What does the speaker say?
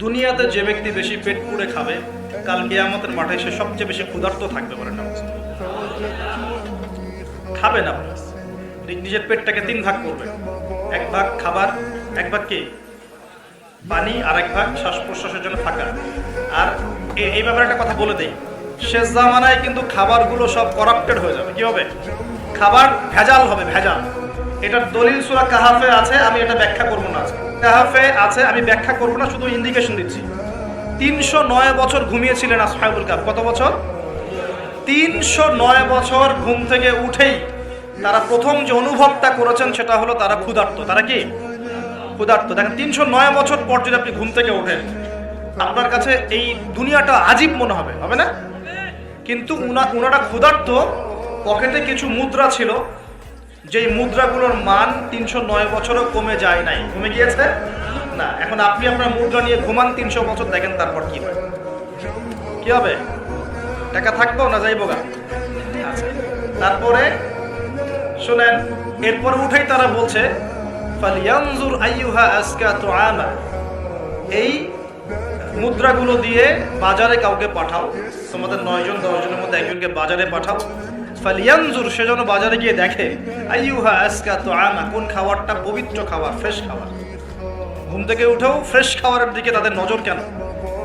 দুনিয়াতে যে ব্যক্তি বেশি পেট পুড়ে খাবে, কাল কিয়ামতের মাঠে সে সবচেয়ে বেশি ক্ষুধার্ত থাকবে, বলেন না? খাবে না, নিজের পেটটাকে 3 ভাগ করবে। 1 ভাগ খাবার, 1 ভাগ কি পানি, আর 1 ভাগ শ্বাস প্রশ্বাসের জন্য থাকা। আর এই ব্যাপারে একটা কথা বলে দেই, শেষ জামানায় কিন্তু খাবারগুলো সব করাপ্টেড হয়ে যাবে। কি হবে? খাবার ভেজাল হবে, ভেজাল। এটার দলিল সূরা কাহাফে আছে, আমি এটা ব্যাখ্যা করব না। কাহাফে আছে, আমি ব্যাখ্যা করব না, শুধু ইন্ডিকেশন দিচ্ছি। 309 বছর ঘুমিয়েছিলেন আসহাবুল কাহফ। কত বছর? 309 বছর ঘুম থেকে উঠেই তারা প্রথম যে অনুভবটা করেছেন সেটা হলো তারা ক্ষুধার্ত। তারা কি ক্ষুধার্ত? দেখেন, 309 বছর পর যদি আপনি ঘুম থেকে ওঠেন, আপনার কাছে এই দুনিয়াটা আজীব মনে হবে, হবে না? কিন্তু উনারা ক্ষুধার্ত, পকেটে কিছু মুদ্রা ছিল, যেই মুদ্রাগুলোর মান 309 বছরও কমে যায় নাই। কমে গিয়েছে না। এখন আপনি আপনার মুদ্রা নিয়ে ঘুমান 300 বছর, দেখেন তারপর কি হয়। কি হবে? টাকা থাকবো না যাইবো গা? আচ্ছা, তারপরে শুনেন, এরপরে উঠেই তারা বলছে ফালিয়ানজুর আইয়ুহা আজকা তুআমা, এই মুদ্রাগুলো দিয়ে বাজারে কাউকে পাঠাও, তোমাদের 9 জন 10 জনের মধ্যে একজনকে বাজারে পাঠাও। ফালিয়ানজুর, সে যেন বাজারে গিয়ে দেখে আইয়ুহা আজকা তুআমা, কোন খাবারটা পবিত্র খাবার, ফ্রেশ খাবার। ঘুম থেকে উঠেও ফ্রেশ খাবারের দিকে তাদের নজর কেন?